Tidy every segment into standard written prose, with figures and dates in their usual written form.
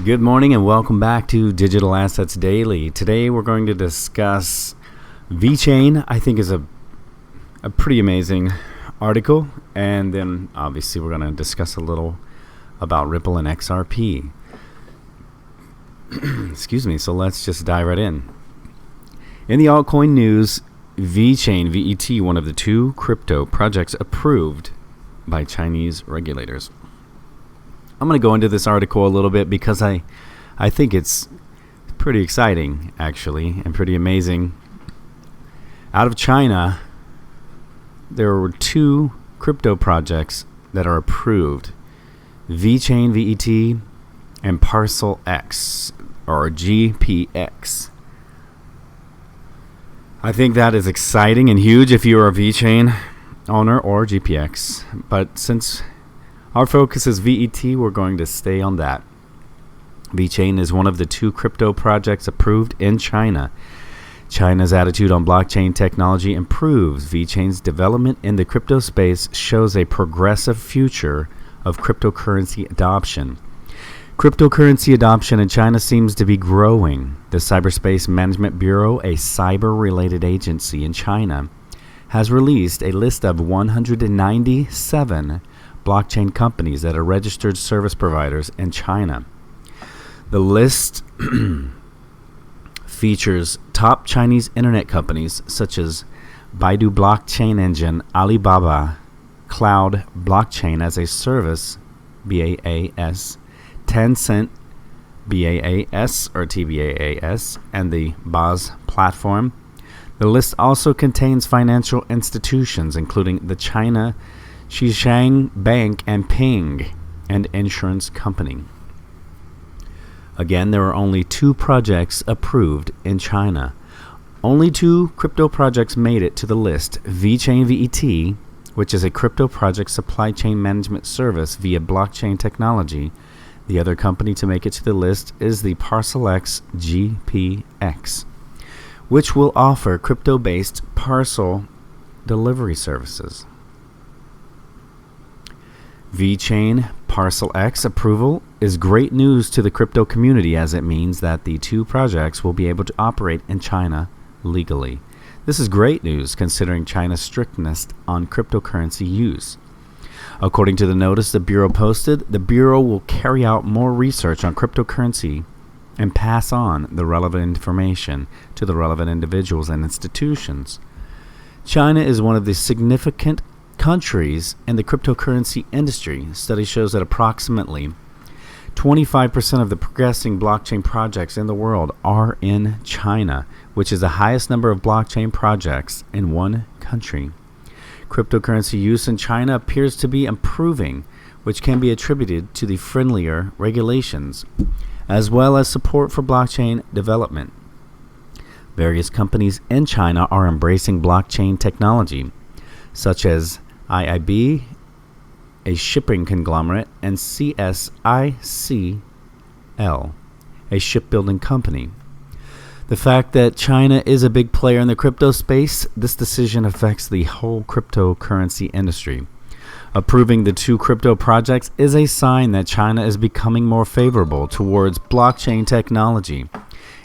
Good morning and welcome back to Digital Assets Daily. Today we're going to discuss Vechain. I think is a pretty amazing article, and then obviously we're going to discuss a little about Ripple and XRP. Excuse me, so let's just dive right in. In the altcoin news, Vechain, VET, one of the two crypto projects approved by Chinese regulators. I'm going to go into this article a little bit because I think it's pretty exciting, actually, and pretty amazing. Out of China, there were two crypto projects that are approved: Vechain, VET, and Parcel X, or GPX. I think that is exciting and huge if you're a Vechain owner or GPX. But since our focus is VET, we're going to stay on that. Vechain is one of the two crypto projects approved in China. China's attitude on blockchain technology improves. Vechain's development in the crypto space shows a progressive future of cryptocurrency adoption. Cryptocurrency adoption in China seems to be growing. The Cyberspace Management Bureau, a cyber-related agency in China, has released a list of 197 blockchain companies that are registered service providers in China. The list features top Chinese internet companies such as Baidu Blockchain Engine, Alibaba Cloud Blockchain as a Service, BAAS, Tencent, BAAS or TBAAS, and the BAS platform. The list also contains financial institutions including the China Xishang Bank and Ping, and insurance company. Again, there are only two projects approved in China. Only two crypto projects made it to the list: Vechain VET, which is a crypto project supply chain management service via blockchain technology. The other company to make it to the list is the Parcel X GPX, which will offer crypto-based parcel delivery services. Vechain Parcel X approval is great news to the crypto community, as it means that the two projects will be able to operate in China legally. This is great news considering China's strictness on cryptocurrency use. According to the notice the Bureau posted, the Bureau will carry out more research on cryptocurrency and pass on the relevant information to the relevant individuals and institutions. China is one of the significant countries in the cryptocurrency industry. Study shows that approximately 25% of the progressing blockchain projects in the world are in China, which is the highest number of blockchain projects in one country. Cryptocurrency use in China appears to be improving, which can be attributed to the friendlier regulations, as well as support for blockchain development. Various companies in China are embracing blockchain technology, such as IIB, a shipping conglomerate, and CSICL, a shipbuilding company. The fact that China is a big player in the crypto space, this decision affects the whole cryptocurrency industry. Approving the two crypto projects is a sign that China is becoming more favorable towards blockchain technology.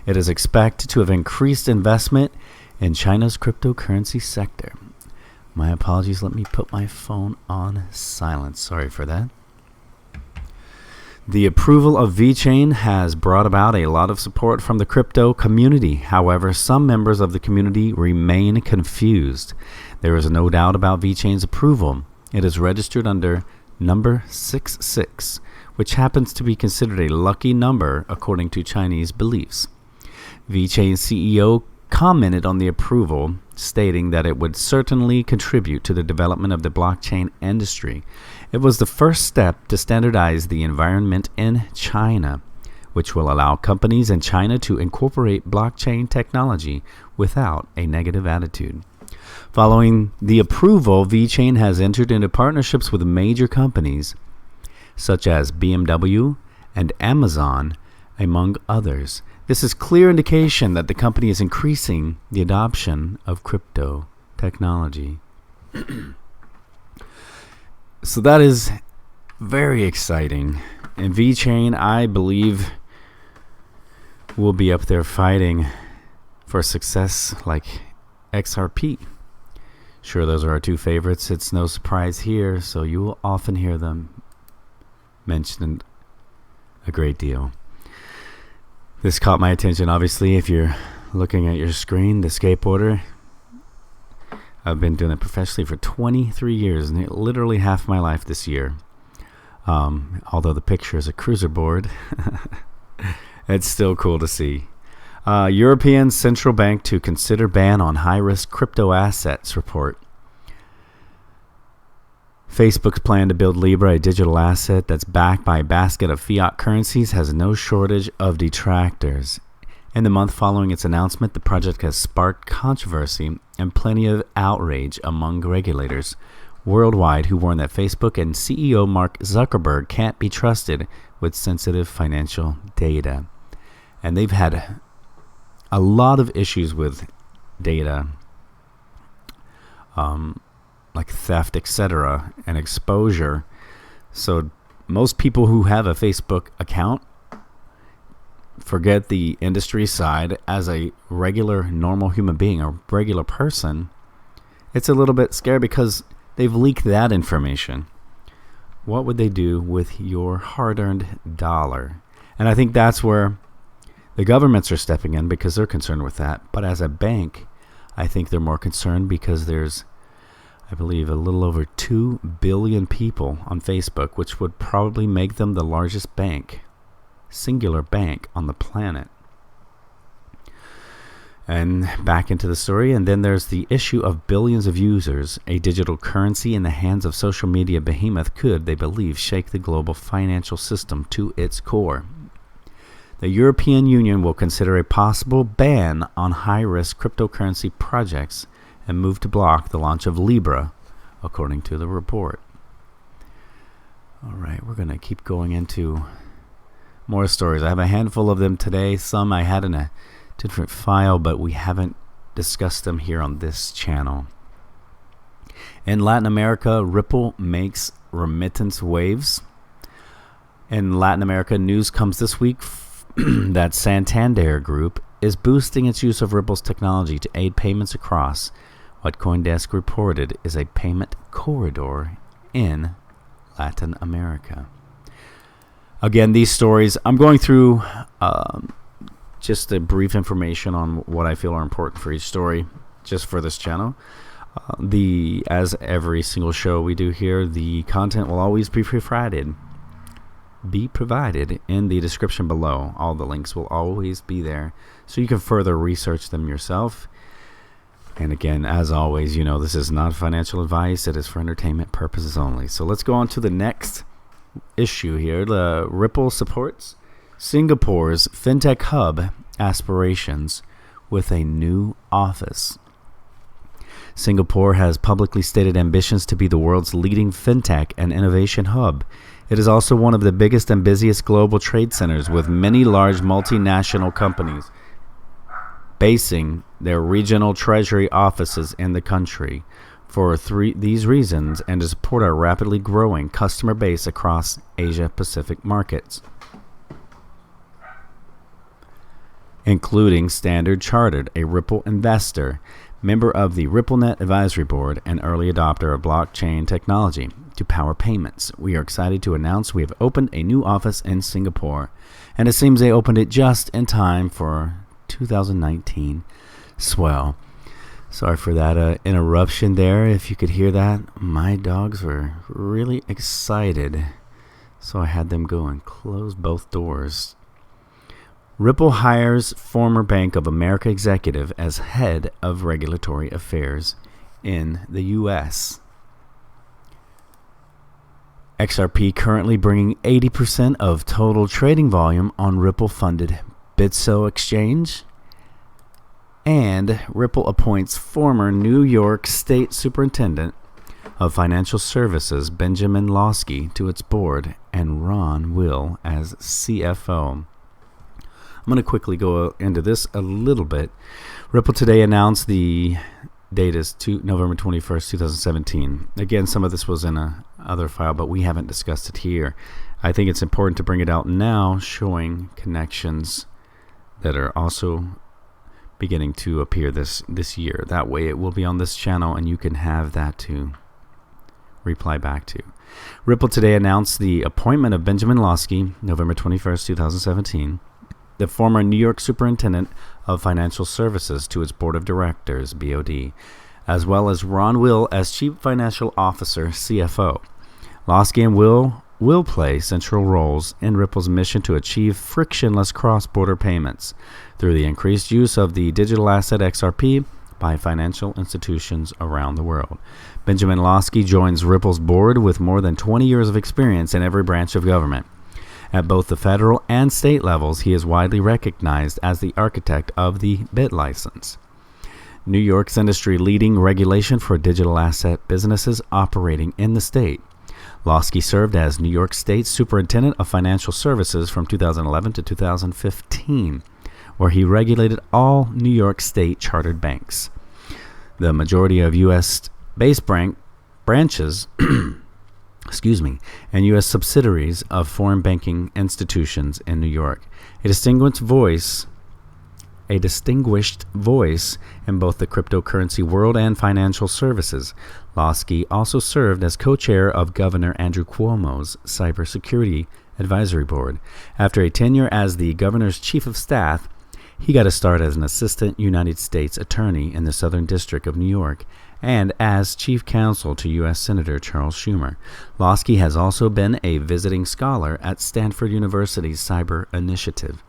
It is expected to have increased investment in China's cryptocurrency sector. My apologies, let me put my phone on silent. Sorry for that. The approval of Vechain has brought about a lot of support from the crypto community. However, some members of the community remain confused. There is no doubt about Vechain's approval. It is registered under number 66, which happens to be considered a lucky number according to Chinese beliefs. Vechain's CEO commented on the approval, stating that it would certainly contribute to the development of the blockchain industry. It was the first step to standardize the environment in China, which will allow companies in China to incorporate blockchain technology without a negative attitude. Following the approval, Vechain has entered into partnerships with major companies such as BMW and Amazon, among others. This is clear indication that the company is increasing the adoption of crypto technology. So that is very exciting. And Vechain, I believe, will be up there fighting for success like XRP. Sure, those are our two favorites. It's no surprise here, so you will often hear them mentioned a great deal. This caught my attention, obviously, if you're looking at your screen, the skateboarder. I've been doing it professionally for 23 years, and literally half my life this year. Although the picture is a cruiser board, it's still cool to see. European Central Bank to consider ban on high-risk crypto assets report. Facebook's plan to build Libra, a digital asset that's backed by a basket of fiat currencies, has no shortage of detractors. In the month following its announcement, the project has sparked controversy and plenty of outrage among regulators worldwide who warn that Facebook and CEO Mark Zuckerberg can't be trusted with sensitive financial data. And they've had a lot of issues with data, like theft, etc., and exposure. So most people who have a Facebook account forget the industry side. As a regular, normal human being, a regular person, it's a little bit scary because they've leaked that information. What would they do with your hard-earned dollar? And I think that's where the governments are stepping in because they're concerned with that. But as a bank, I think they're more concerned because there's, I believe, a little over 2 billion people on Facebook, which would probably make them the largest bank, singular bank on the planet. And back into the story, and then there's the issue of billions of users. A digital currency in the hands of social media behemoth could, they believe, shake the global financial system to its core. The European Union will consider a possible ban on high-risk cryptocurrency projects and move to block the launch of Libra, according to the report. All right, we're going to keep going into more stories. I have a handful of them today. Some I had in a different file, but we haven't discussed them here on this channel. In Latin America, Ripple makes remittance waves. In Latin America, news comes this week that Santander Group is boosting its use of Ripple's technology to aid payments across what CoinDesk reported is a payment corridor in Latin America. Again, these stories, I'm going through just a brief information on what I feel are important for each story, just for this channel. As every single show we do here, the content will always be provided in the description below. All the links will always be there, so you can further research them yourself. And again, as always, you know, this is not financial advice. It is for entertainment purposes only. So let's go on to the next issue here. The Ripple supports Singapore's fintech hub aspirations with a new office. Singapore has publicly stated ambitions to be the world's leading fintech and innovation hub. It is also one of the biggest and busiest global trade centers, with many large multinational companies basing their regional treasury offices in the country. For these reasons, and to support our rapidly growing customer base across Asia-Pacific markets, including Standard Chartered, a Ripple investor, member of the RippleNet Advisory Board, and early adopter of blockchain technology to power payments. We are excited to announce we have opened a new office in Singapore, and it seems they opened it just in time for 2019. Swell. Sorry for that interruption there. If you could hear that, my dogs were really excited, so I had them go and close both doors. Ripple hires former Bank of America executive as head of regulatory affairs in the U.S. XRP currently bringing 80% of total trading volume on Ripple-funded Bitso exchange. And Ripple appoints former New York State Superintendent of Financial Services Benjamin Lawsky to its board, and Ron Will as CFO. I'm going to quickly go into this a little bit. Ripple today announced the date is November 21st, 2017. Again, some of this was in a other file, but we haven't discussed it here. I think it's important to bring it out now, showing connections that are also beginning to appear this year. That way it will be on this channel and you can have that to reply back to. Ripple today announced the appointment of Benjamin Losky, November 21st, 2017, the former New York Superintendent of Financial Services, to its Board of Directors, BOD, as well as Ron Will as Chief Financial Officer, CFO. Losky and will play central roles in Ripple's mission to achieve frictionless cross-border payments through the increased use of the digital asset XRP by financial institutions around the world. Benjamin Losky joins Ripple's board with more than 20 years of experience in every branch of government. At both the federal and state levels, he is widely recognized as the architect of the BIT license, New York's industry-leading regulation for digital asset businesses operating in the state. Losky served as New York State Superintendent of Financial Services from 2011 to 2015, where he regulated all New York State chartered banks. The majority of U.S.-based branches and U.S. subsidiaries of foreign banking institutions in New York. A distinguished voice in both the cryptocurrency world and financial services. Losky also served as co-chair of Governor Andrew Cuomo's Cybersecurity Advisory Board. After a tenure as the governor's chief of staff, he got a start as an assistant United States attorney in the Southern District of New York and as chief counsel to U.S. Senator Charles Schumer. Losky has also been a visiting scholar at Stanford University's Cyber Initiative.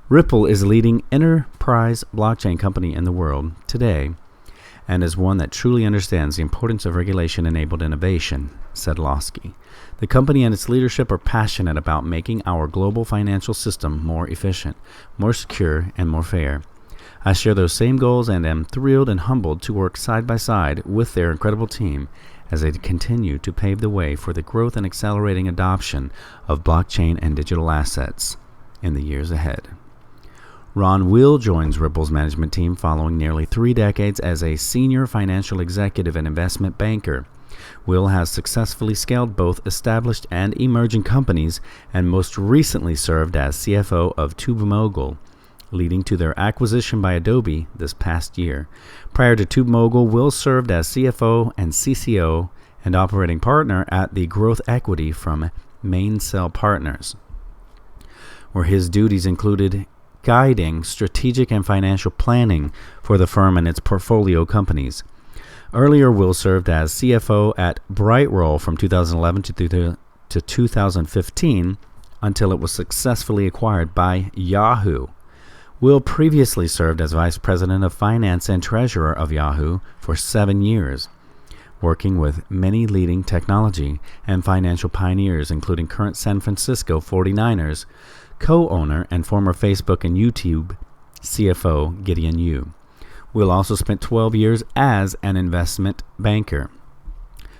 Ripple is a leading enterprise blockchain company in the world today and is one that truly understands the importance of regulation-enabled innovation, said Losky. The company and its leadership are passionate about making our global financial system more efficient, more secure, and more fair. I share those same goals and am thrilled and humbled to work side by side with their incredible team as they continue to pave the way for the growth and accelerating adoption of blockchain and digital assets in the years ahead. Ron Will joins Ripple's management team following nearly 3 decades as a senior financial executive and investment banker. Will has successfully scaled both established and emerging companies and most recently served as CFO of TubeMogul, leading to their acquisition by Adobe this past year. Prior to TubeMogul, Will served as CFO and CCO and operating partner at the Growth Equity from Mainsail Partners, where his duties included guiding strategic and financial planning for the firm and its portfolio companies. Earlier, Will served as CFO at Brightroll from 2011 to 2015 until it was successfully acquired by Yahoo. Will previously served as Vice President of Finance and Treasurer of Yahoo for 7 years, working with many leading technology and financial pioneers, including current San Francisco 49ers co-owner and former Facebook and YouTube CFO Gideon Yu. Will also spent 12 years as an investment banker.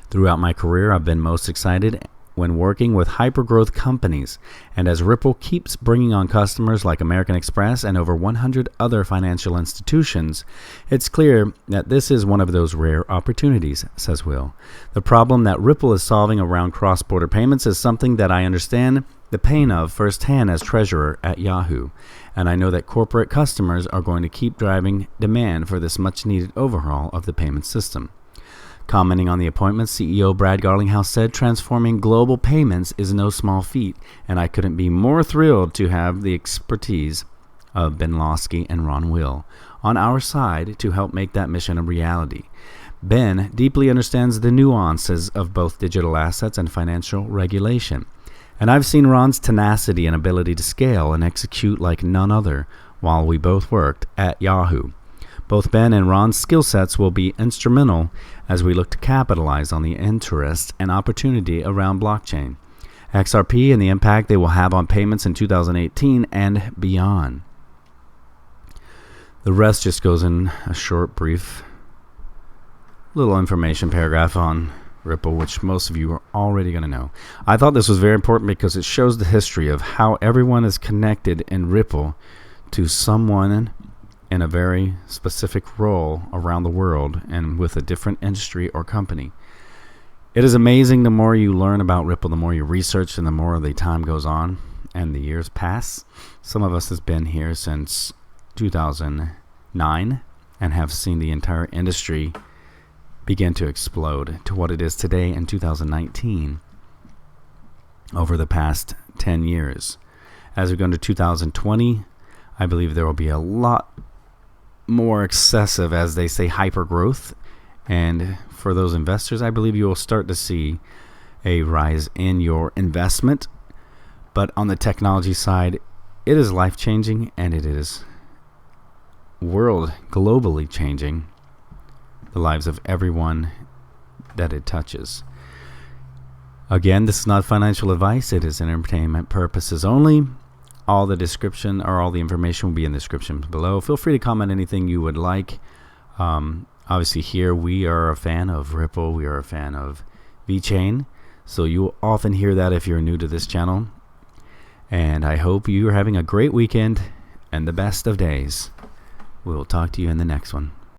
Throughout my career, I've been most excited when working with hyper-growth companies, and as Ripple keeps bringing on customers like American Express and over 100 other financial institutions, it's clear that this is one of those rare opportunities, says Will. The problem that Ripple is solving around cross-border payments is something that I understand the pain of firsthand as treasurer at Yahoo, and I know that corporate customers are going to keep driving demand for this much-needed overhaul of the payment system. Commenting on the appointment, CEO Brad Garlinghouse said, "Transforming global payments is no small feat, and I couldn't be more thrilled to have the expertise of Ben Losky and Ron Will on our side to help make that mission a reality. Ben deeply understands the nuances of both digital assets and financial regulation, and I've seen Ron's tenacity and ability to scale and execute like none other while we both worked at Yahoo. Both Ben and Ron's skill sets will be instrumental as we look to capitalize on the interest and opportunity around blockchain, XRP, and the impact they will have on payments in 2018 and beyond." The rest just goes in a short, brief, little information paragraph on Ripple, which most of you are already going to know. I thought this was very important because it shows the history of how everyone is connected in Ripple to someone in a very specific role around the world and with a different industry or company. It is amazing. The more you learn about Ripple, the more you research, and the more the time goes on. and the years pass. Some of us has been here since 2009 and have seen the entire industry begin to explode to what it is today in 2019 over the past 10 years. As we go into 2020, I believe there will be a lot more excessive, as they say, hyper growth. And for those investors, I believe you will start to see a rise in your investment. But on the technology side, it is life-changing, and it is globally changing the lives of everyone that it touches. Again, this is not financial advice. It is entertainment purposes only. All the information will be in the description below. Feel free to comment anything you would like. Obviously here we are a fan of Ripple. We are a fan of Vechain. So you will often hear that if you're new to this channel. And I hope you are having a great weekend and the best of days. We will talk to you in the next one.